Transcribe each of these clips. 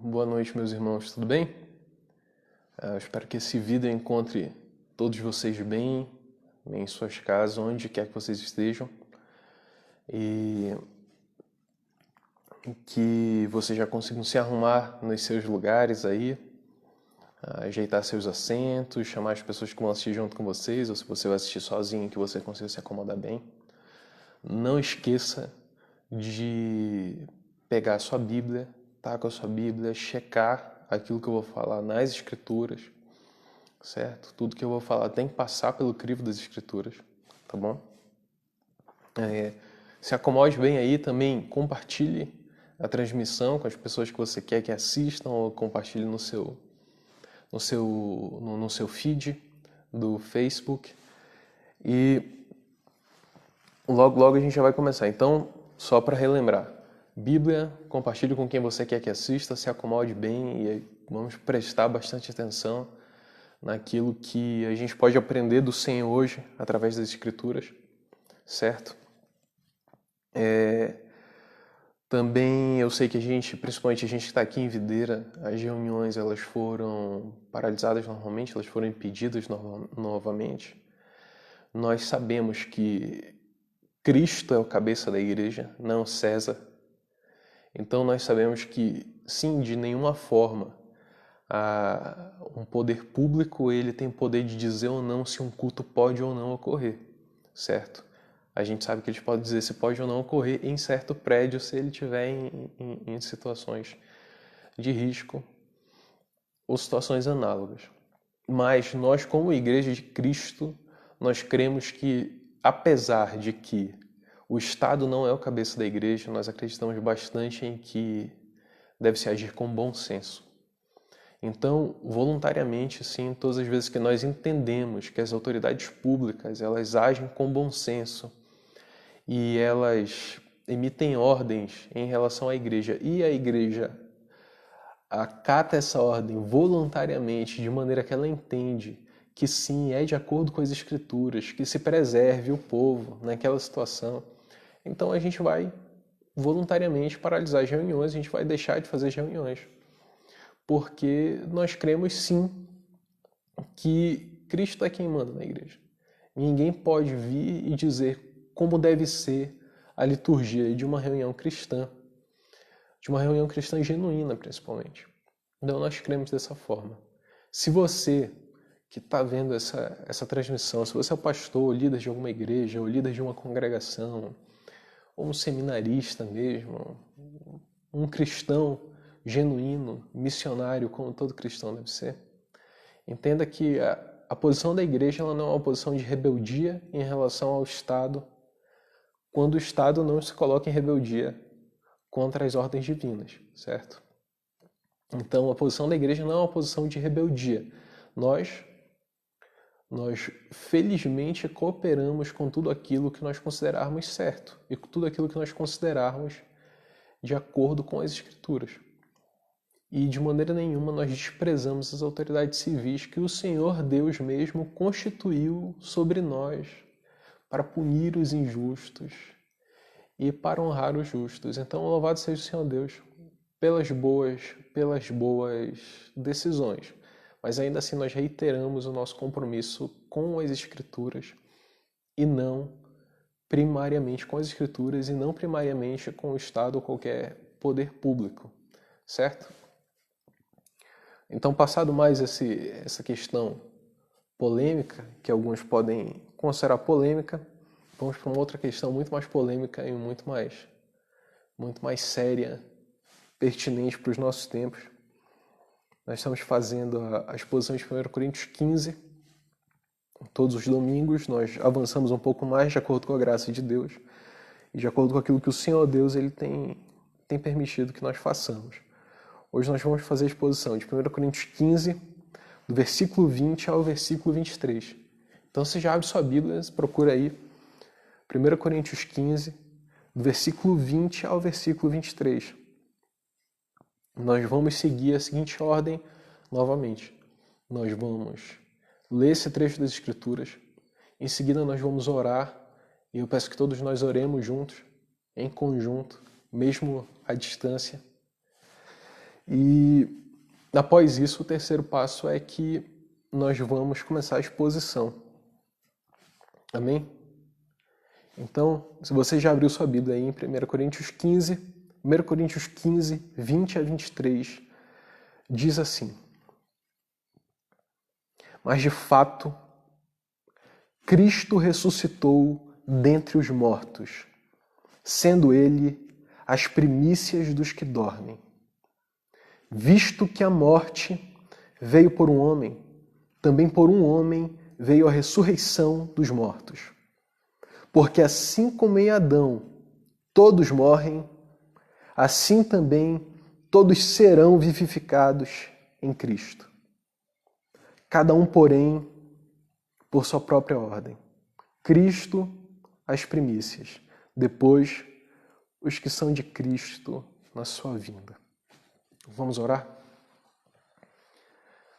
Boa noite, meus irmãos, tudo bem? Eu espero que esse vídeo encontre todos vocês bem, em suas casas, onde quer que vocês estejam, e que vocês já consigam se arrumar nos seus lugares aí, ajeitar seus assentos, chamar as pessoas que vão assistir junto com vocês, ou se você vai assistir sozinho, que você consiga se acomodar bem. Não esqueça de pegar a sua Bíblia, tá com a sua Bíblia, checar aquilo que eu vou falar nas Escrituras, certo? Tudo que eu vou falar tem que passar pelo crivo das Escrituras, tá bom? Se acomode bem aí também, compartilhe a transmissão com as pessoas que você quer que assistam, ou compartilhe no seu feed do Facebook. E logo a gente já vai começar. Então, só para relembrar, Bíblia, compartilhe com quem você quer que assista, se acomode bem e vamos prestar bastante atenção naquilo que a gente pode aprender do Senhor hoje através das Escrituras, certo? Também eu sei que principalmente a gente que está aqui em Videira, as reuniões elas foram paralisadas normalmente, elas foram impedidas novamente. Nós sabemos que Cristo é o cabeça da igreja, não César. Então nós sabemos que, sim, de nenhuma forma um poder público ele tem poder de dizer ou não se um culto pode ou não ocorrer, certo? A gente sabe que eles podem dizer se pode ou não ocorrer em certo prédio se ele estiver em situações de risco ou situações análogas. Mas nós, como Igreja de Cristo, nós cremos que, apesar de que o Estado não é o cabeça da igreja, nós acreditamos bastante em que deve-se agir com bom senso. Então, voluntariamente, sim, todas as vezes que nós entendemos que as autoridades públicas elas agem com bom senso e elas emitem ordens em relação à igreja e a igreja acata essa ordem voluntariamente, de maneira que ela entende que sim, é de acordo com as Escrituras, que se preserve o povo naquela situação. Então a gente vai voluntariamente paralisar as reuniões, a gente vai deixar de fazer as reuniões. Porque nós cremos sim que Cristo é quem manda na igreja. Ninguém pode vir e dizer como deve ser a liturgia de uma reunião cristã genuína, principalmente. Então nós cremos dessa forma. Se você que está vendo essa transmissão, se você é pastor, ou líder de alguma igreja, ou líder de uma congregação, ou um seminarista mesmo, um cristão genuíno, missionário, como todo cristão deve ser, entenda que a posição da igreja ela não é uma posição de rebeldia em relação ao Estado, quando o Estado não se coloca em rebeldia contra as ordens divinas, certo? Então, a posição da igreja não é uma posição de rebeldia. Nós felizmente cooperamos com tudo aquilo que nós considerarmos certo e com tudo aquilo que nós considerarmos de acordo com as Escrituras. E de maneira nenhuma nós desprezamos as autoridades civis que o Senhor Deus mesmo constituiu sobre nós para punir os injustos e para honrar os justos. Então, louvado seja o Senhor Deus pelas boas decisões. Mas ainda assim nós reiteramos o nosso compromisso com as Escrituras e não primariamente com as Escrituras e não primariamente com o Estado ou qualquer poder público, certo? Então, passado mais essa questão polêmica, que alguns podem considerar polêmica, vamos para uma outra questão muito mais polêmica e muito mais séria, pertinente para os nossos tempos. Nós estamos fazendo a exposição de 1 Coríntios 15. Todos os domingos nós avançamos um pouco mais de acordo com a graça de Deus e de acordo com aquilo que o Senhor Deus ele tem permitido que nós façamos. Hoje nós vamos fazer a exposição de 1 Coríntios 15, do versículo 20 ao versículo 23. Então você já abre sua Bíblia, procura aí 1 Coríntios 15, do versículo 20 ao versículo 23. Nós vamos seguir a seguinte ordem novamente. Nós vamos ler esse trecho das Escrituras, em seguida nós vamos orar, e eu peço que todos nós oremos juntos, em conjunto, mesmo à distância. E após isso, o terceiro passo é que nós vamos começar a exposição. Amém? Então, se você já abriu sua Bíblia aí em 1 Coríntios 15, 20 a 23, diz assim: Mas de fato, Cristo ressuscitou dentre os mortos, sendo ele as primícias dos que dormem. Visto que a morte veio por um homem, também por um homem veio a ressurreição dos mortos. Porque assim como em Adão todos morrem, assim também todos serão vivificados em Cristo. Cada um, porém, por sua própria ordem. Cristo, as primícias. Depois, os que são de Cristo na sua vinda. Vamos orar?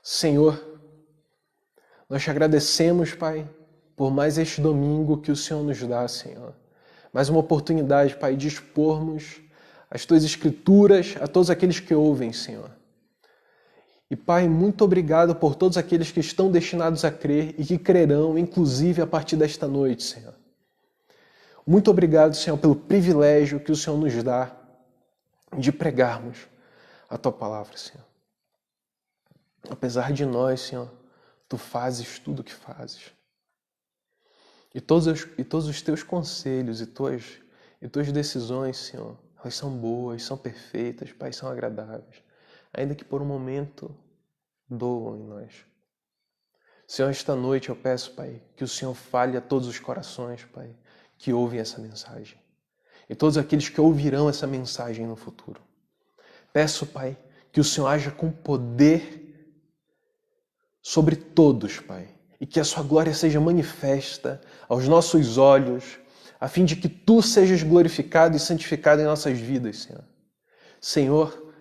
Senhor, nós te agradecemos, Pai, por mais este domingo que o Senhor nos dá, Senhor. Mais uma oportunidade, Pai, de expormos as Tuas Escrituras a todos aqueles que ouvem, Senhor. E, Pai, muito obrigado por todos aqueles que estão destinados a crer e que crerão, inclusive, a partir desta noite, Senhor. Muito obrigado, Senhor, pelo privilégio que o Senhor nos dá de pregarmos a Tua palavra, Senhor. Apesar de nós, Senhor, Tu fazes tudo o que fazes. E todos os Teus conselhos e tuas decisões, Senhor, elas são boas, são perfeitas, Pai, são agradáveis. Ainda que por um momento doam em nós. Senhor, esta noite eu peço, Pai, que o Senhor fale a todos os corações, Pai, que ouvem essa mensagem. E todos aqueles que ouvirão essa mensagem no futuro. Peço, Pai, que o Senhor haja com poder sobre todos, Pai, e que a sua glória seja manifesta aos nossos olhos, a fim de que Tu sejas glorificado e santificado em nossas vidas, Senhor. Senhor,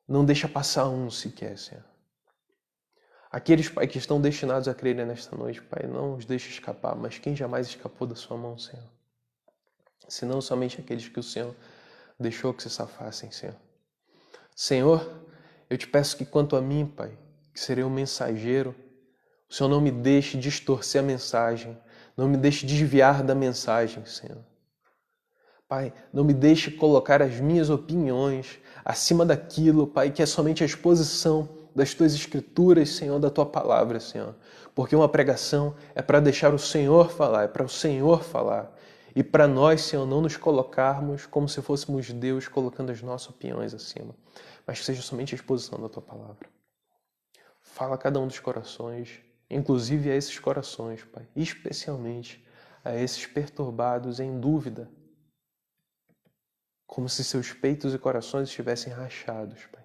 não deixa passar um sequer, Senhor. Aqueles, Pai, que estão destinados a crerem nesta noite, Pai, não os deixe escapar, mas quem jamais escapou da sua mão, Senhor? Senão somente aqueles que o Senhor deixou que se safassem, Senhor. Senhor, eu te peço que quanto a mim, Pai, que serei um mensageiro, o Senhor não me deixe distorcer a mensagem, não me deixe desviar da mensagem, Senhor. Pai, não me deixe colocar as minhas opiniões acima daquilo, Pai, que é somente a exposição das Tuas Escrituras, Senhor, da Tua palavra, Senhor. Porque uma pregação é para deixar o Senhor falar, é para o Senhor falar. E para nós, Senhor, não nos colocarmos como se fôssemos Deus colocando as nossas opiniões acima, mas que seja somente a exposição da Tua palavra. Fala a cada um dos corações, inclusive a esses corações, Pai, especialmente a esses perturbados em dúvida, como se seus peitos e corações estivessem rachados, Pai.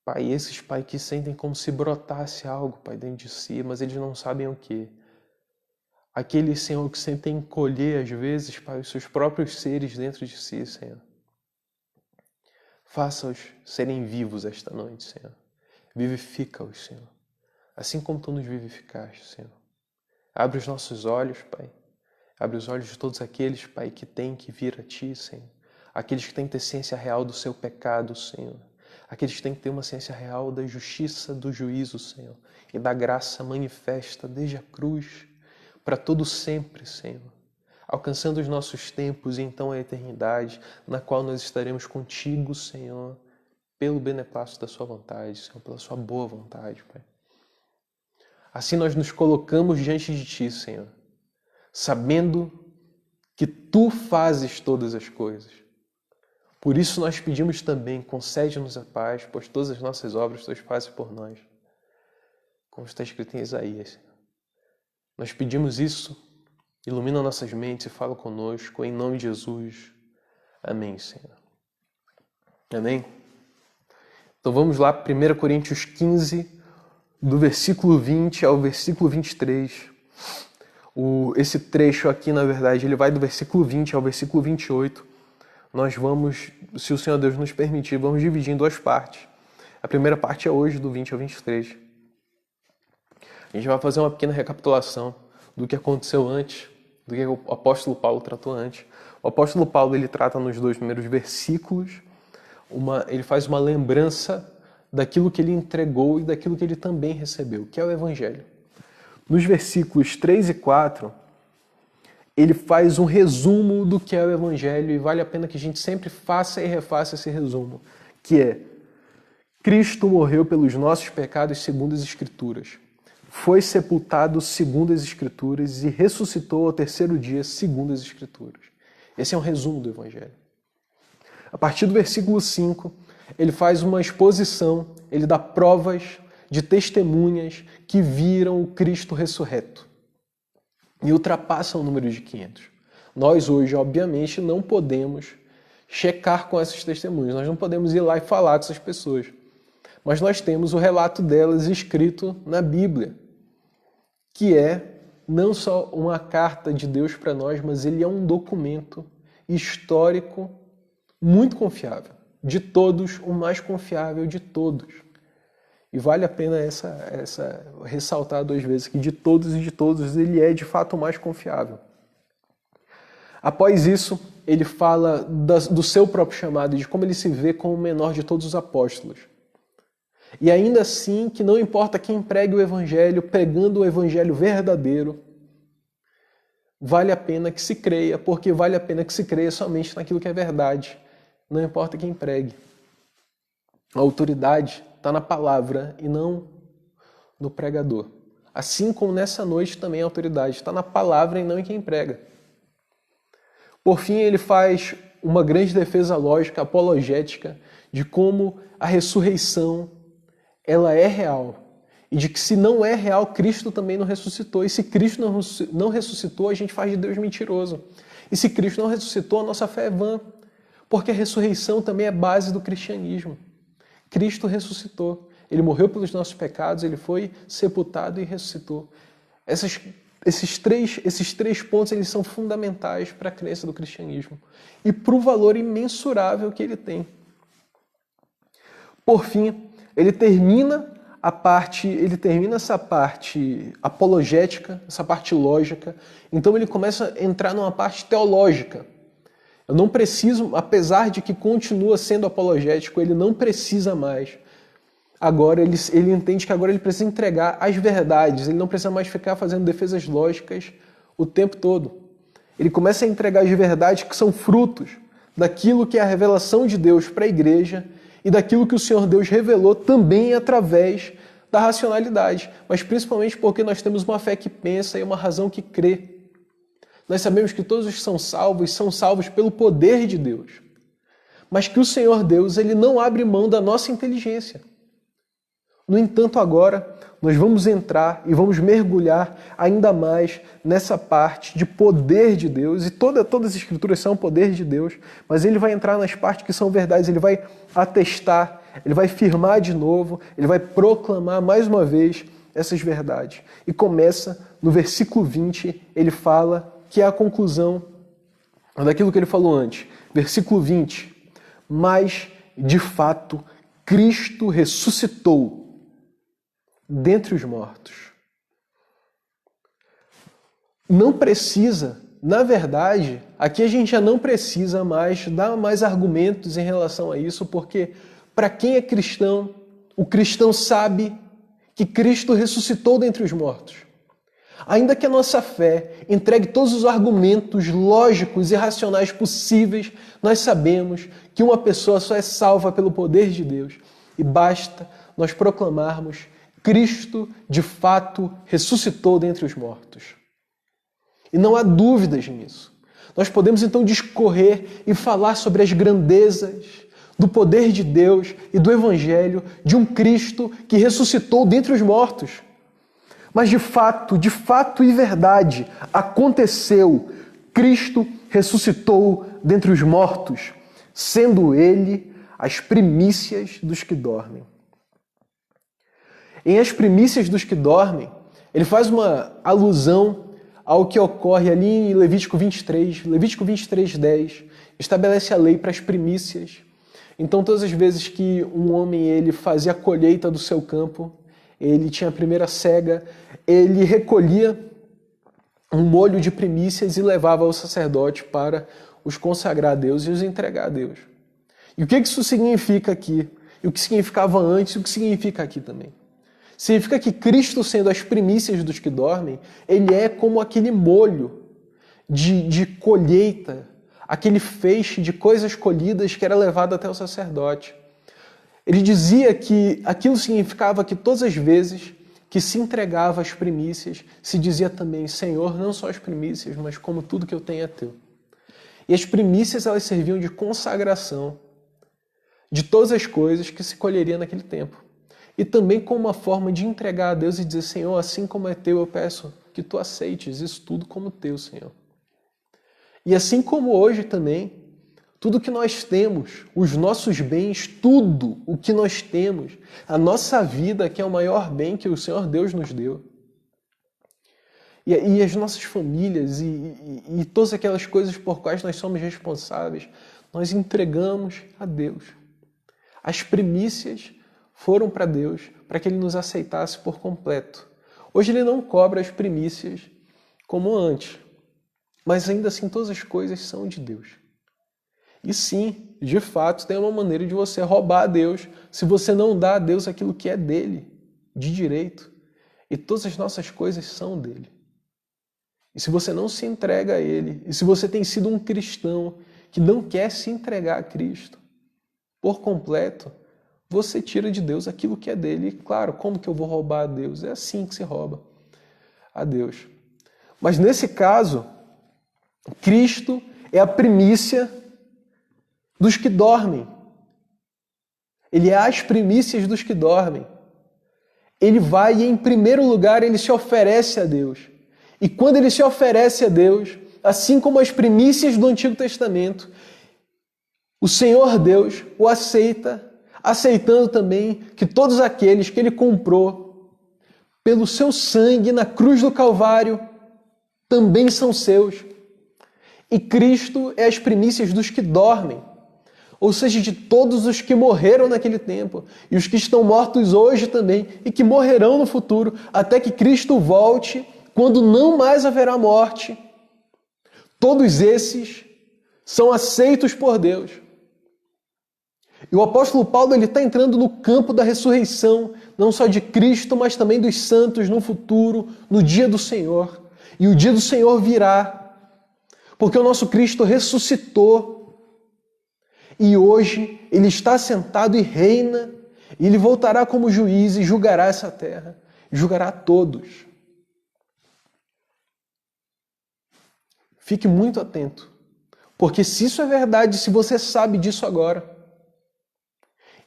Pai, esses, Pai, que sentem como se brotasse algo, Pai, dentro de si, mas eles não sabem o que. Aqueles, Senhor, que sentem encolher, às vezes, Pai, os seus próprios seres dentro de si, Senhor. Faça-os serem vivos esta noite, Senhor. Vivifica-os, Senhor. Assim como Tu nos vivificaste, Senhor. Abre os nossos olhos, Pai. Abre os olhos de todos aqueles, Pai, que têm que vir a Ti, Senhor. Aqueles que têm que ter ciência real do seu pecado, Senhor. Aqueles que têm que ter uma ciência real da justiça, do juízo, Senhor. E da graça manifesta desde a cruz para todo sempre, Senhor. Alcançando os nossos tempos e então a eternidade, na qual nós estaremos contigo, Senhor, pelo beneplácito da Sua vontade, Senhor, pela Sua boa vontade, Pai. Assim nós nos colocamos diante de Ti, Senhor, sabendo que Tu fazes todas as coisas. Por isso nós pedimos também, concede-nos a paz, pois todas as nossas obras Tu as fazes por nós. Como está escrito em Isaías. Nós pedimos isso, ilumina nossas mentes e fala conosco, em nome de Jesus. Amém, Senhor. Amém? Então vamos lá, 1 Coríntios 15, do versículo 20 ao versículo 23. Esse trecho aqui, na verdade, ele vai do versículo 20 ao versículo 28. Nós vamos, se o Senhor Deus nos permitir, vamos dividir em duas partes. A primeira parte é hoje, do 20 ao 23. A gente vai fazer uma pequena recapitulação do que aconteceu antes, do que o apóstolo Paulo tratou antes. O apóstolo Paulo, ele trata nos dois primeiros versículos ele faz uma lembrança daquilo que ele entregou e daquilo que ele também recebeu, que é o Evangelho. Nos versículos 3 e 4, ele faz um resumo do que é o Evangelho, e vale a pena que a gente sempre faça e refaça esse resumo, que é: Cristo morreu pelos nossos pecados segundo as Escrituras, foi sepultado segundo as Escrituras e ressuscitou ao terceiro dia segundo as Escrituras. Esse é um resumo do Evangelho. A partir do versículo 5, ele faz uma exposição, ele dá provas de testemunhas que viram o Cristo ressurreto e ultrapassa o número de 500. Nós hoje, obviamente, não podemos checar com essas testemunhas, nós não podemos ir lá e falar com essas pessoas. Mas nós temos o relato delas escrito na Bíblia, que é não só uma carta de Deus para nós, mas ele é um documento histórico muito confiável. De todos, o mais confiável de todos. E vale a pena ressaltar 2 vezes que de todos e de todos ele é de fato o mais confiável. Após isso, ele fala do seu próprio chamado e de como ele se vê como o menor de todos os apóstolos. E ainda assim, que não importa quem pregue o Evangelho, pregando o Evangelho verdadeiro, vale a pena que se creia, porque vale a pena que se creia somente naquilo que é verdade. Não importa quem pregue. A autoridade está na palavra e não no pregador. Assim como nessa noite também a autoridade está na palavra e não em quem prega. Por fim, ele faz uma grande defesa lógica, apologética, de como a ressurreição ela é real. E de que se não é real, Cristo também não ressuscitou. E se Cristo não ressuscitou, a gente faz de Deus mentiroso. E se Cristo não ressuscitou, a nossa fé é vã. Porque a ressurreição também é base do cristianismo. Cristo ressuscitou. Ele morreu pelos nossos pecados, ele foi sepultado e ressuscitou. Esses três pontos eles são fundamentais para a crença do cristianismo e para o valor imensurável que ele tem. Por fim, ele termina essa parte apologética, essa parte lógica. Então ele começa a entrar numa parte teológica. Eu não preciso, apesar de que continua sendo apologético, ele não precisa mais. Agora ele entende que agora ele precisa entregar as verdades, ele não precisa mais ficar fazendo defesas lógicas o tempo todo. Ele começa a entregar as verdades que são frutos daquilo que é a revelação de Deus para a igreja e daquilo que o Senhor Deus revelou também através da racionalidade, mas principalmente porque nós temos uma fé que pensa e uma razão que crê. Nós sabemos que todos os que são salvos pelo poder de Deus. Mas que o Senhor Deus, ele não abre mão da nossa inteligência. No entanto, agora, nós vamos entrar e vamos mergulhar ainda mais nessa parte de poder de Deus. E todas as Escrituras são poder de Deus, mas ele vai entrar nas partes que são verdades, ele vai atestar, ele vai firmar de novo, ele vai proclamar mais uma vez essas verdades. E começa no versículo 20, ele fala que é a conclusão daquilo que ele falou antes. Versículo 20. Mas, de fato, Cristo ressuscitou dentre os mortos. Não precisa, na verdade, aqui a gente já não precisa mais dar mais argumentos em relação a isso, porque para quem é cristão, o cristão sabe que Cristo ressuscitou dentre os mortos. Ainda que a nossa fé entregue todos os argumentos lógicos e racionais possíveis, nós sabemos que uma pessoa só é salva pelo poder de Deus. E basta nós proclamarmos: Cristo, de fato, ressuscitou dentre os mortos. E não há dúvidas nisso. Nós podemos então discorrer e falar sobre as grandezas do poder de Deus e do Evangelho de um Cristo que ressuscitou dentre os mortos. Mas de fato e verdade, aconteceu. Cristo ressuscitou dentre os mortos, sendo ele as primícias dos que dormem. Em As Primícias dos que Dormem, ele faz uma alusão ao que ocorre ali em Levítico 23. Levítico 23:10 estabelece a lei para as primícias. Então, todas as vezes que um homem ele fazia a colheita do seu campo, ele tinha a primeira cega, ele recolhia um molho de primícias e levava ao sacerdote para os consagrar a Deus e os entregar a Deus. E o que isso significa aqui? E o que significava antes e o que significa aqui também? Significa que Cristo, sendo as primícias dos que dormem, ele é como aquele molho de colheita, aquele feixe de coisas colhidas que era levado até o sacerdote. Ele dizia que aquilo significava que todas as vezes que se entregava as primícias, se dizia também, Senhor, não só as primícias, mas como tudo que eu tenho é teu. E as primícias, elas serviam de consagração de todas as coisas que se colheria naquele tempo. E também como uma forma de entregar a Deus e dizer, Senhor, assim como é teu, eu peço que tu aceites isso tudo como teu, Senhor. E assim como hoje também, tudo que nós temos, os nossos bens, tudo o que nós temos, a nossa vida, que é o maior bem que o Senhor Deus nos deu, e as nossas famílias e todas aquelas coisas por quais nós somos responsáveis, nós entregamos a Deus. As primícias foram para Deus, para que Ele nos aceitasse por completo. Hoje Ele não cobra as primícias como antes, mas ainda assim todas as coisas são de Deus. E sim, de fato, tem uma maneira de você roubar a Deus se você não dá a Deus aquilo que é dele, de direito. E todas as nossas coisas são dele. E se você não se entrega a Ele, e se você tem sido um cristão que não quer se entregar a Cristo por completo, você tira de Deus aquilo que é dele. E claro, como que eu vou roubar a Deus? É assim que se rouba a Deus. Mas nesse caso, Cristo é a primícia dos que dormem. Ele é as primícias dos que dormem. Ele vai e, em primeiro lugar, ele se oferece a Deus. E quando ele se oferece a Deus, assim como as primícias do Antigo Testamento, o Senhor Deus o aceita, aceitando também que todos aqueles que ele comprou pelo seu sangue na cruz do Calvário também são seus. E Cristo é as primícias dos que dormem, ou seja, de todos os que morreram naquele tempo e os que estão mortos hoje também e que morrerão no futuro, até que Cristo volte, quando não mais haverá morte. Todos esses são aceitos por Deus. E o apóstolo Paulo está entrando no campo da ressurreição, não só de Cristo, mas também dos santos no futuro, no dia do Senhor. E o dia do Senhor virá, porque o nosso Cristo ressuscitou. E hoje ele está sentado e reina, e ele voltará como juiz e julgará essa terra, julgará a todos. Fique muito atento, porque se isso é verdade, se você sabe disso agora,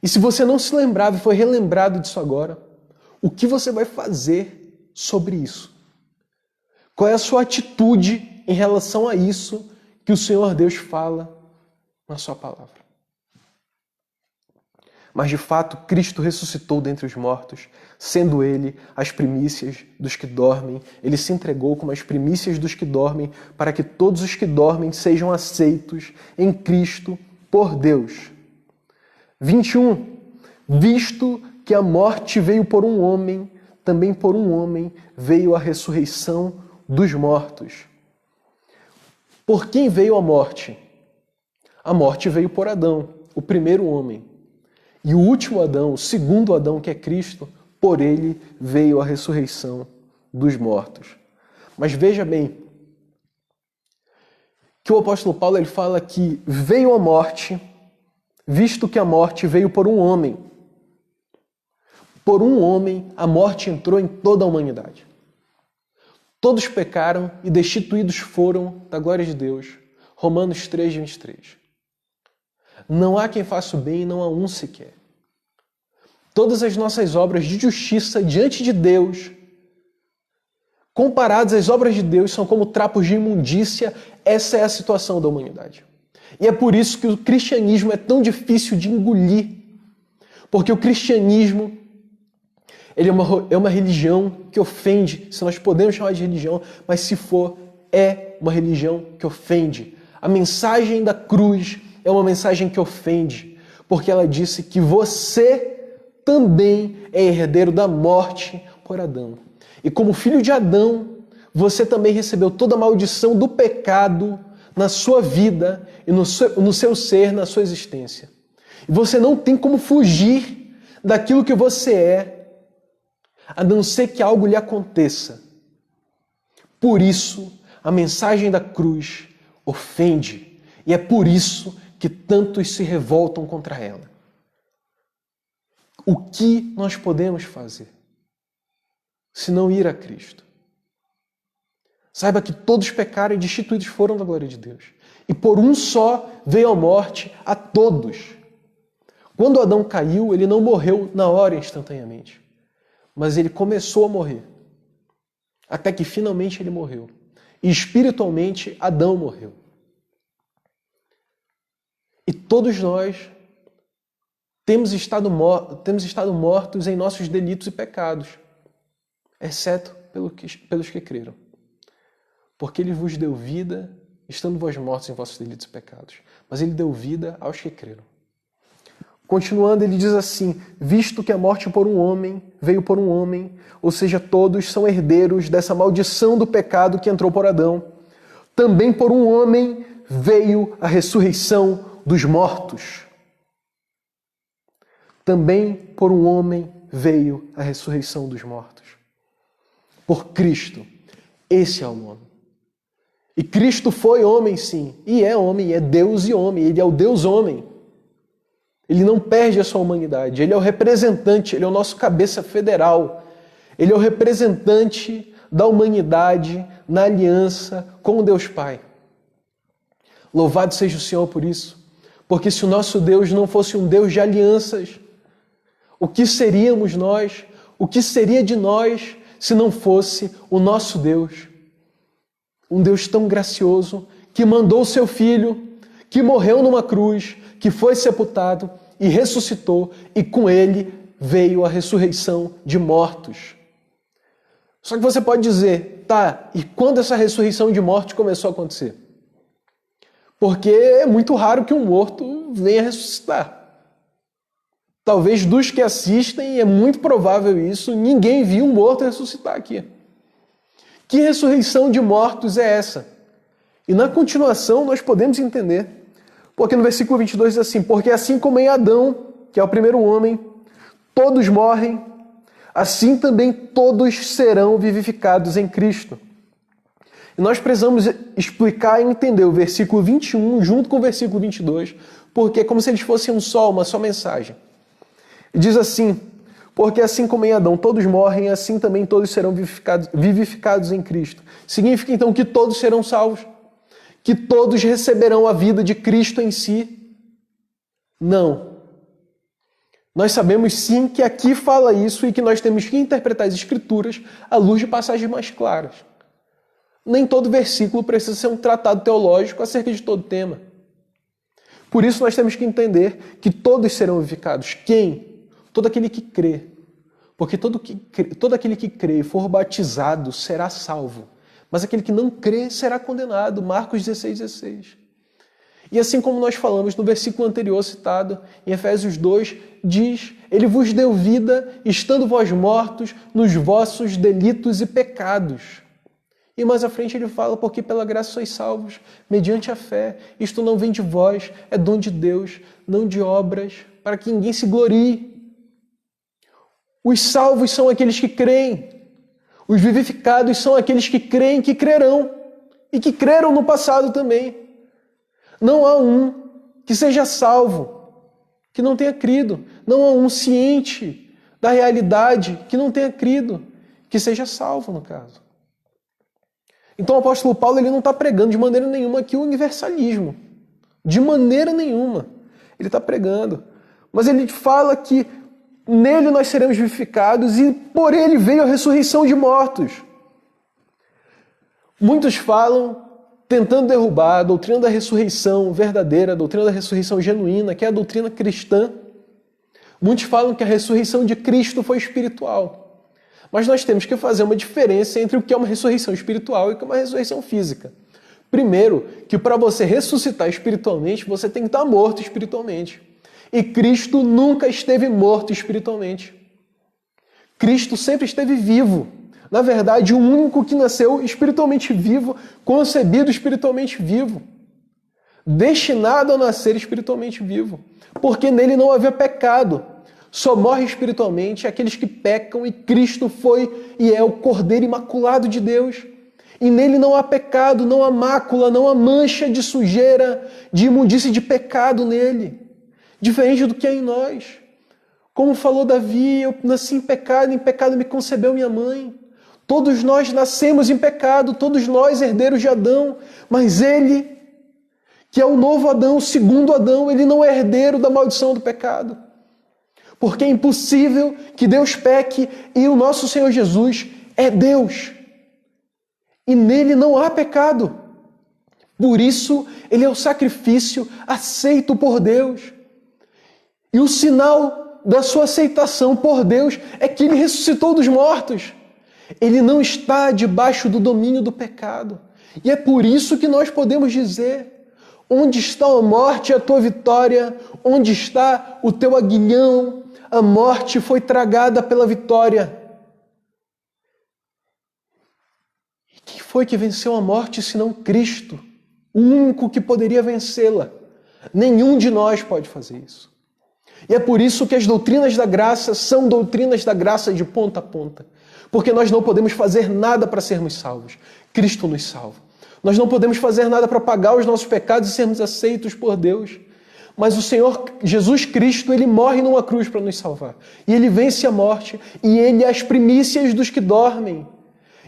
e se você não se lembrava e foi relembrado disso agora, o que você vai fazer sobre isso? Qual é a sua atitude em relação a isso que o Senhor Deus fala na sua palavra? Mas de fato, Cristo ressuscitou dentre os mortos, sendo Ele as primícias dos que dormem. Ele se entregou como as primícias dos que dormem, para que todos os que dormem sejam aceitos em Cristo por Deus. 21. Visto que a morte veio por um homem, também por um homem veio a ressurreição dos mortos. Por quem veio a morte? A morte veio por Adão, o primeiro homem. E o último Adão, o segundo Adão, que é Cristo, por ele veio a ressurreição dos mortos. Mas veja bem, que o apóstolo Paulo ele fala que veio a morte, visto que a morte veio por um homem. Por um homem, a morte entrou em toda a humanidade. Todos pecaram e destituídos foram da glória de Deus. Romanos 3, 23. Não há quem faça o bem e não há um sequer. Todas as nossas obras de justiça diante de Deus, comparadas às obras de Deus, são como trapos de imundícia. Essa é a situação da humanidade. E é por isso que o cristianismo é tão difícil de engolir. Porque o cristianismo ele é uma religião que ofende, se nós podemos chamar de religião, mas se for, é uma religião que ofende. A mensagem da cruz é uma mensagem que ofende, porque ela disse que você também é herdeiro da morte por Adão. E como filho de Adão, você também recebeu toda a maldição do pecado na sua vida e no seu ser, na sua existência. E você não tem como fugir daquilo que você é, a não ser que algo lhe aconteça. Por isso, a mensagem da cruz ofende, e é por isso que tantos se revoltam contra ela. O que nós podemos fazer se não ir a Cristo? Saiba que todos pecaram e destituídos foram da glória de Deus. E por um só veio a morte a todos. Quando Adão caiu, ele não morreu na hora instantaneamente, mas ele começou a morrer, até que finalmente ele morreu. E espiritualmente, Adão morreu. E todos nós temos estado mortos em nossos delitos e pecados, exceto pelos que creram. Porque ele vos deu vida, estando vós mortos em vossos delitos e pecados. Mas ele deu vida aos que creram. Continuando, ele diz assim: visto que a morte veio por um homem, ou seja, todos são herdeiros dessa maldição do pecado que entrou por Adão, também por um homem veio a ressurreição dos mortos. Também por um homem veio a ressurreição dos mortos. Por Cristo. Esse é o nome. E Cristo foi homem, sim. E é Deus e homem. Ele é o Deus homem. Ele não perde a sua humanidade. Ele é o representante, ele é o nosso cabeça federal. Ele é o representante da humanidade na aliança com Deus Pai. Louvado seja o Senhor por isso. Porque se o nosso Deus não fosse um Deus de alianças, o que seríamos nós? O que seria de nós se não fosse o nosso Deus? Um Deus tão gracioso que mandou o seu Filho, que morreu numa cruz, que foi sepultado e ressuscitou, e com ele veio a ressurreição de mortos. Só que você pode dizer, tá, e quando essa ressurreição de mortos começou a acontecer? Porque é muito raro que um morto venha ressuscitar. Talvez dos que assistem, é muito provável isso, ninguém viu um morto ressuscitar aqui. Que ressurreição de mortos é essa? E na continuação nós podemos entender. Porque no versículo 22 diz assim: porque assim como em Adão, que é o primeiro homem, todos morrem, assim também todos serão vivificados em Cristo. E nós precisamos explicar e entender o versículo 21 junto com o versículo 22, porque é como se eles fossem uma só mensagem. E diz assim: porque assim como em Adão todos morrem, assim também todos serão vivificados em Cristo. Significa então que todos serão salvos? Que todos receberão a vida de Cristo em si? Não. Nós sabemos sim que aqui fala isso e que nós temos que interpretar as Escrituras à luz de passagens mais claras. Nem todo versículo precisa ser um tratado teológico acerca de todo tema. Por isso nós temos que entender que todos serão vivificados. Quem? Todo aquele que crê. Porque todo aquele que crê e for batizado será salvo. Mas aquele que não crê será condenado. Marcos 16:16. E assim como nós falamos no versículo anterior citado, em Efésios 2, diz: ele vos deu vida, estando vós mortos nos vossos delitos e pecados. E mais à frente ele fala: porque pela graça sois salvos, mediante a fé. Isto não vem de vós, é dom de Deus, não de obras, para que ninguém se glorie. Os salvos são aqueles que creem. Os vivificados são aqueles que creem, que crerão. E que creram no passado também. Não há um que seja salvo, que não tenha crido. Não há um ciente da realidade que não tenha crido, que seja salvo, no caso. Então o apóstolo Paulo ele não está pregando de maneira nenhuma aqui o universalismo. De maneira nenhuma. Ele está pregando. Mas ele fala que nele nós seremos vivificados e por ele veio a ressurreição de mortos. Muitos falam, tentando derrubar a doutrina da ressurreição verdadeira, a doutrina da ressurreição genuína, que é a doutrina cristã. Muitos falam que a ressurreição de Cristo foi espiritual. Mas nós temos que fazer uma diferença entre o que é uma ressurreição espiritual e o que é uma ressurreição física. Primeiro, que para você ressuscitar espiritualmente, você tem que estar morto espiritualmente. E Cristo nunca esteve morto espiritualmente. Cristo sempre esteve vivo. Na verdade, o único que nasceu espiritualmente vivo, concebido espiritualmente vivo. destinado a nascer espiritualmente vivo, porque nele não havia pecado. Só morre espiritualmente aqueles que pecam, e Cristo foi e é o Cordeiro Imaculado de Deus. E nele não há pecado, não há mácula, não há mancha de sujeira, de imundície, de pecado nele. Diferente do que é em nós. Como falou Davi, eu nasci em pecado me concebeu minha mãe. Todos nós nascemos em pecado, todos nós herdeiros de Adão, mas ele, que é o novo Adão, o segundo Adão, ele não é herdeiro da maldição do pecado. Porque é impossível que Deus peque e o nosso Senhor Jesus é Deus. E nele não há pecado. Por isso, ele é o sacrifício aceito por Deus. E o sinal da sua aceitação por Deus é que ele ressuscitou dos mortos. Ele não está debaixo do domínio do pecado. E é por isso que nós podemos dizer: onde está a morte, a tua vitória? Onde está o teu aguilhão? A morte foi tragada pela vitória. E quem foi que venceu a morte senão Cristo? O único que poderia vencê-la. Nenhum de nós pode fazer isso. E é por isso que as doutrinas da graça são doutrinas da graça de ponta a ponta. Porque nós não podemos fazer nada para sermos salvos. Cristo nos salva. Nós não podemos fazer nada para pagar os nossos pecados e sermos aceitos por Deus. Mas o Senhor Jesus Cristo, ele morre numa cruz para nos salvar. E ele vence a morte. E ele é as primícias dos que dormem.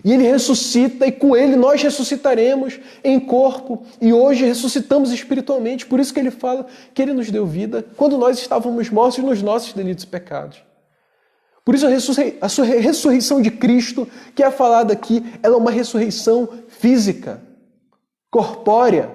E ele ressuscita, e com ele nós ressuscitaremos em corpo. E hoje ressuscitamos espiritualmente. Por isso que ele fala que ele nos deu vida quando nós estávamos mortos nos nossos delitos e pecados. Por isso a ressurreição de Cristo, que é falada aqui, ela é uma ressurreição física, corpórea.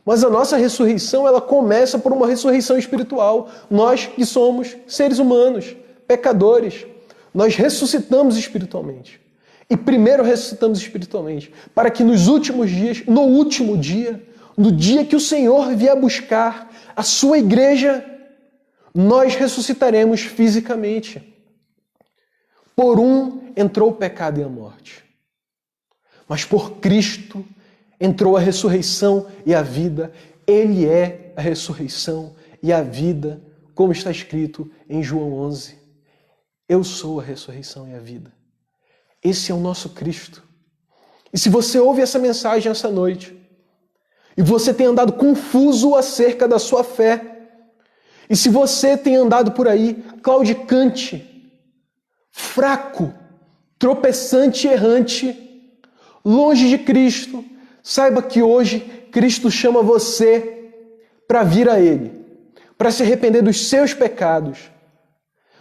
Mas a nossa ressurreição, ela começa por uma ressurreição espiritual. Nós que somos seres humanos, pecadores, nós ressuscitamos espiritualmente. E primeiro ressuscitamos espiritualmente, para que nos últimos dias, no último dia, no dia que o Senhor vier buscar a sua igreja, nós ressuscitaremos fisicamente. Por um entrou o pecado e a morte. Mas por Cristo entrou a ressurreição e a vida. Ele é a ressurreição e a vida, como está escrito em João 11. Eu sou a ressurreição e a vida. Esse é o nosso Cristo. E se você ouve essa mensagem essa noite, e você tem andado confuso acerca da sua fé, e se você tem andado por aí claudicante, fraco, tropeçante e errante, longe de Cristo, saiba que hoje Cristo chama você para vir a Ele, para se arrepender dos seus pecados,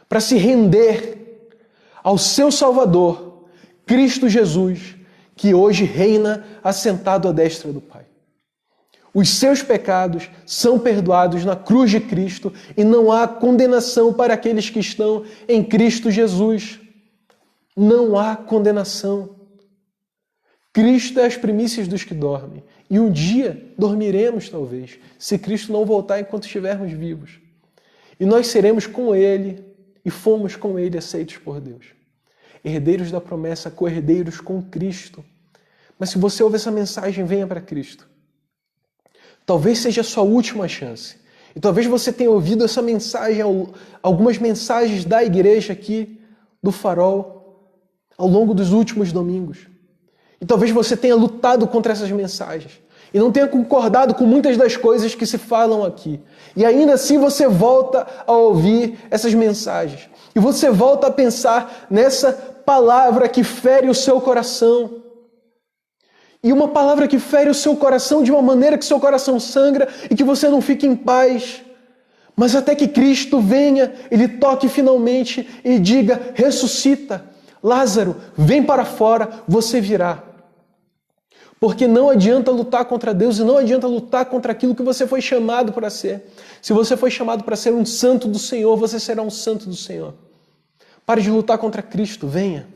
para se render ao seu Salvador, Cristo Jesus, que hoje reina assentado à destra do Pai. Os seus pecados são perdoados na cruz de Cristo e não há condenação para aqueles que estão em Cristo Jesus. Não há condenação. Cristo é as primícias dos que dormem. E um dia dormiremos, talvez, se Cristo não voltar enquanto estivermos vivos. E nós seremos com Ele e fomos com Ele aceitos por Deus. Herdeiros da promessa, co-herdeiros com Cristo. Mas se você ouve essa mensagem, venha para Cristo. Talvez seja a sua última chance. E talvez você tenha ouvido essa mensagem, algumas mensagens da igreja aqui, do Farol, ao longo dos últimos domingos. E talvez você tenha lutado contra essas mensagens. E não tenha concordado com muitas das coisas que se falam aqui. E ainda assim você volta a ouvir essas mensagens. E você volta a pensar nessa palavra que fere o seu coração. E uma palavra que fere o seu coração de uma maneira que seu coração sangra e que você não fique em paz. Mas até que Cristo venha, Ele toque finalmente e diga: ressuscita, Lázaro, vem para fora, você virá. Porque não adianta lutar contra Deus e não adianta lutar contra aquilo que você foi chamado para ser. Se você foi chamado para ser um santo do Senhor, você será um santo do Senhor. Pare de lutar contra Cristo, venha.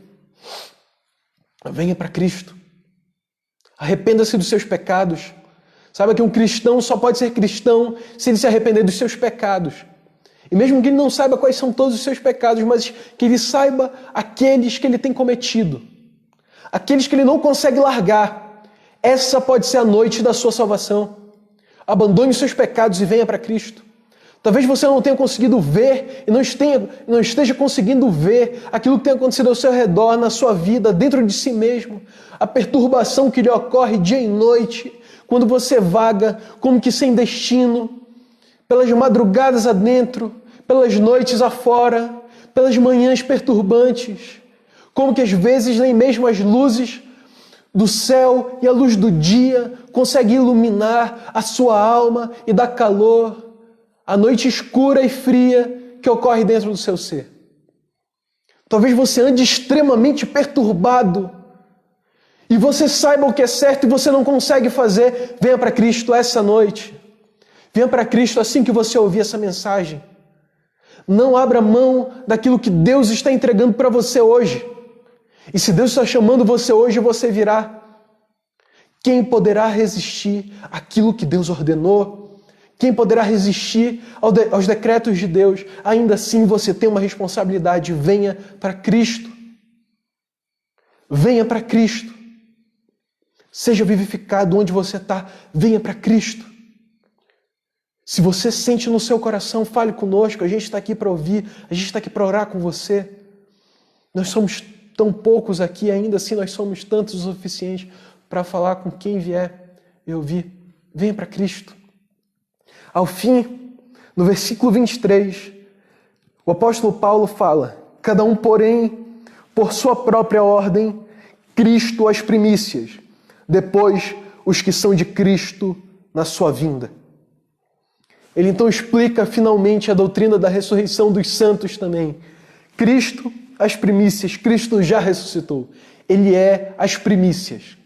Venha para Cristo. Arrependa-se dos seus pecados. Saiba que um cristão só pode ser cristão se ele se arrepender dos seus pecados. E mesmo que ele não saiba quais são todos os seus pecados, mas que ele saiba aqueles que ele tem cometido. Aqueles que ele não consegue largar. Essa pode ser a noite da sua salvação. Abandone os seus pecados e venha para Cristo. Talvez você não tenha conseguido ver e não esteja conseguindo ver aquilo que tem acontecido ao seu redor, na sua vida, dentro de si mesmo. A perturbação que lhe ocorre dia e noite, quando você vaga como que sem destino, pelas madrugadas adentro, pelas noites afora, pelas manhãs perturbantes, como que às vezes nem mesmo as luzes do céu e a luz do dia conseguem iluminar a sua alma e dar calor à noite escura e fria que ocorre dentro do seu ser. Talvez você ande extremamente perturbado e você saiba o que é certo e você não consegue fazer. Venha para Cristo essa noite. Venha para Cristo assim que você ouvir essa mensagem. Não abra mão daquilo que Deus está entregando para você hoje. E se Deus está chamando você hoje, você virá. Quem poderá resistir àquilo que Deus ordenou? Quem poderá resistir aos decretos de Deus? Ainda assim você tem uma responsabilidade. Venha para Cristo. Venha para Cristo. Seja vivificado onde você está. Venha para Cristo. Se você sente no seu coração, fale conosco. A gente está aqui para ouvir. A gente está aqui para orar com você. Nós somos tão poucos aqui, ainda assim nós somos tantos o suficiente para falar com quem vier e ouvir. Venha para Cristo. Ao fim, no versículo 23, o apóstolo Paulo fala: cada um, porém, por sua própria ordem, Cristo as primícias, depois os que são de Cristo na sua vinda. Ele então explica finalmente a doutrina da ressurreição dos santos também. Cristo as primícias, Cristo já ressuscitou. Ele é as primícias.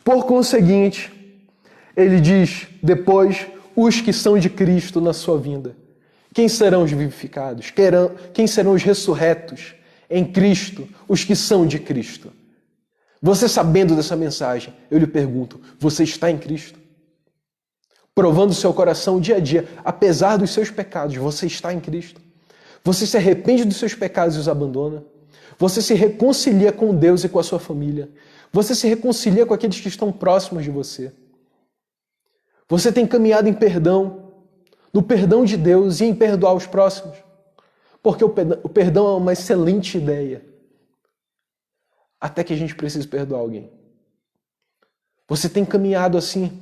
Por conseguinte, ele diz depois os que são de Cristo na sua vinda. Quem serão os vivificados? Quem serão os ressurretos em Cristo? Os que são de Cristo. Você sabendo dessa mensagem, eu lhe pergunto, você está em Cristo? Provando seu coração dia a dia, apesar dos seus pecados, você está em Cristo? Você se arrepende dos seus pecados e os abandona? Você se reconcilia com Deus e com a sua família? Você se reconcilia com aqueles que estão próximos de você? Você tem caminhado em perdão, no perdão de Deus e em perdoar os próximos? Porque o perdão é uma excelente ideia. Até que a gente precise perdoar alguém. Você tem caminhado assim?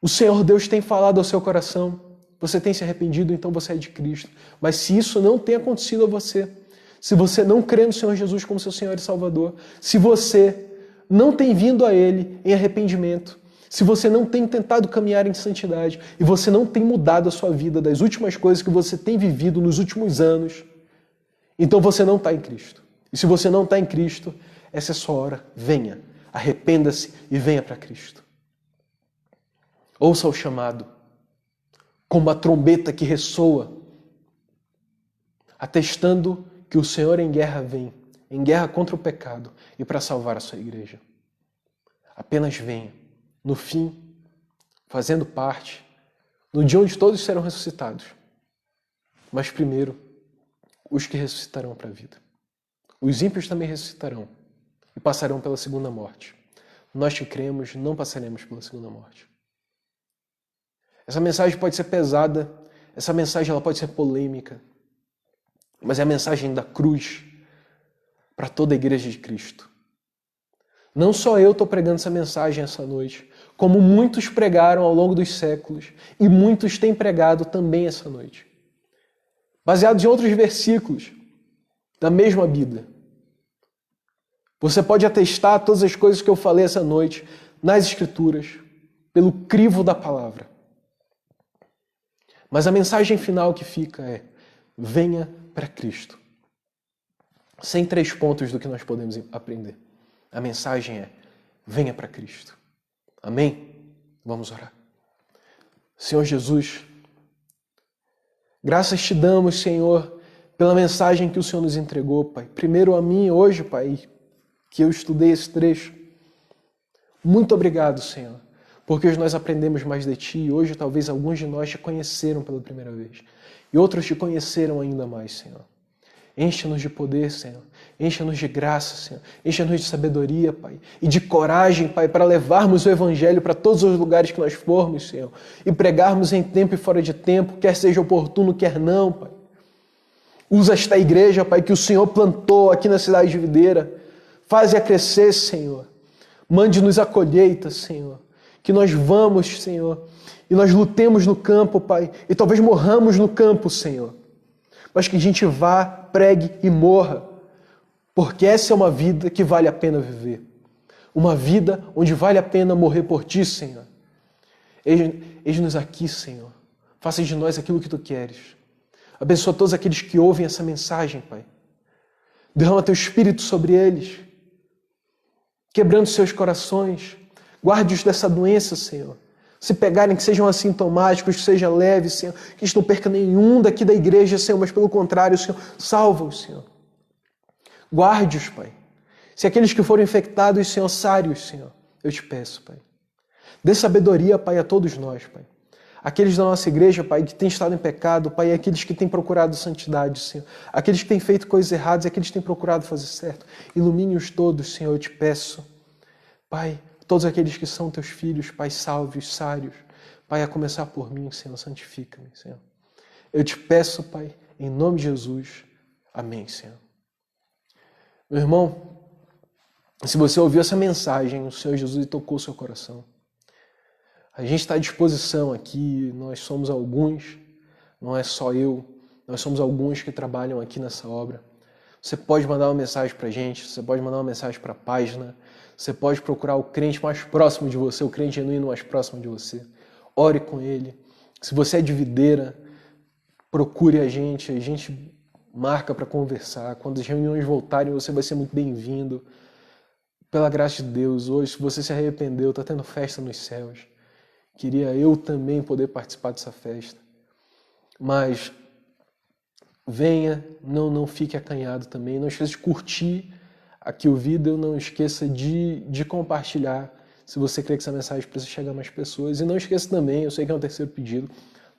O Senhor Deus tem falado ao seu coração? Você tem se arrependido, então você é de Cristo. Mas se isso não tem acontecido a você, se você não crê no Senhor Jesus como seu Senhor e Salvador, se você não tem vindo a Ele em arrependimento, se você não tem tentado caminhar em santidade e você não tem mudado a sua vida das últimas coisas que você tem vivido nos últimos anos, então você não está em Cristo. E se você não está em Cristo, essa é a sua hora. Venha, arrependa-se e venha para Cristo. Ouça o chamado, como a trombeta que ressoa, atestando que o Senhor em guerra vem, em guerra contra o pecado e para salvar a sua igreja. Apenas venha, no fim, fazendo parte, no dia onde todos serão ressuscitados. Mas primeiro, os que ressuscitarão para a vida. Os ímpios também ressuscitarão e passarão pela segunda morte. Nós que cremos não passaremos pela segunda morte. Essa mensagem pode ser pesada, essa mensagem ela pode ser polêmica, mas é a mensagem da cruz para toda a igreja de Cristo. Não só eu estou pregando essa mensagem essa noite, como muitos pregaram ao longo dos séculos e muitos têm pregado também essa noite. Baseados em outros versículos da mesma Bíblia. Você pode atestar todas as coisas que eu falei essa noite nas Escrituras, pelo crivo da palavra. Mas a mensagem final que fica é: venha para Cristo. Sem 3 pontos do que nós podemos aprender. A mensagem é: venha para Cristo. Amém? Vamos orar. Senhor Jesus, graças te damos, Senhor, pela mensagem que o Senhor nos entregou, Pai. Primeiro a mim hoje, Pai, que eu estudei esse trecho. Muito obrigado, Senhor, porque hoje nós aprendemos mais de Ti e hoje talvez alguns de nós te conheceram pela primeira vez e outros te conheceram ainda mais, Senhor. Encha-nos de poder, Senhor. Encha-nos de graça, Senhor. Encha-nos de sabedoria, Pai. E de coragem, Pai, para levarmos o Evangelho para todos os lugares que nós formos, Senhor. E pregarmos em tempo e fora de tempo, quer seja oportuno, quer não, Pai. Usa esta igreja, Pai, que o Senhor plantou aqui na cidade de Videira. Faze-a crescer, Senhor. Mande-nos a colheita, Senhor. Que nós vamos, Senhor, e nós lutemos no campo, Pai. E talvez morramos no campo, Senhor. Mas que a gente vá, pregue e morra. Porque essa é uma vida que vale a pena viver. Uma vida onde vale a pena morrer por Ti, Senhor. Eis-nos aqui, Senhor. Faça de nós aquilo que Tu queres. Abençoa todos aqueles que ouvem essa mensagem, Pai. Derrama Teu Espírito sobre eles. Quebrando seus corações. Guarde-os dessa doença, Senhor. Se pegarem, que sejam assintomáticos, que sejam leves, Senhor. Que eles não percam nenhum daqui da igreja, Senhor, mas pelo contrário, Senhor, salva-os, Senhor. Guarde-os, Pai. Se aqueles que foram infectados, Senhor, sários, Senhor, eu te peço, Pai. Dê sabedoria, Pai, a todos nós, Pai. Aqueles da nossa igreja, Pai, que têm estado em pecado, Pai, e aqueles que têm procurado santidade, Senhor. Aqueles que têm feito coisas erradas e aqueles que têm procurado fazer certo. Ilumine-os todos, Senhor, eu te peço. Pai, todos aqueles que são teus filhos, Pai, salve-os, sários. Pai, a começar por mim, Senhor, santifica-me, Senhor. Eu te peço, Pai, em nome de Jesus. Amém, Senhor. Meu irmão, se você ouviu essa mensagem, o Senhor Jesus tocou o seu coração. A gente está à disposição aqui, nós somos alguns, não é só eu, nós somos alguns que trabalham aqui nessa obra. Você pode mandar uma mensagem para a gente, você pode mandar uma mensagem para a página, você pode procurar o crente mais próximo de você, o crente genuíno mais próximo de você. Ore com ele. Se você é de Videira, procure a gente marca para conversar. Quando as reuniões voltarem, você vai ser muito bem-vindo. Pela graça de Deus, hoje, se você se arrependeu, está tendo festa nos céus. Queria eu também poder participar dessa festa. Mas venha, não fique acanhado também. Não esqueça de curtir aqui o vídeo, não esqueça de compartilhar se você crê que essa mensagem precisa chegar a mais pessoas. E não esqueça também, eu sei que é um terceiro pedido,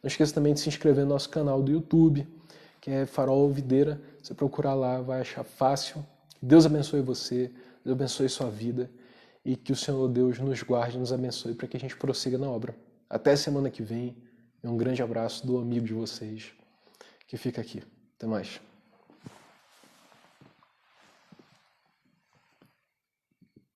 não esqueça também de se inscrever no nosso canal do YouTube, que é Farol Videira. Você procurar lá, vai achar fácil. Deus abençoe você, Deus abençoe sua vida e que o Senhor Deus nos guarde e nos abençoe para que a gente prossiga na obra. Até semana que vem. Um grande abraço do amigo de vocês que fica aqui. Até mais.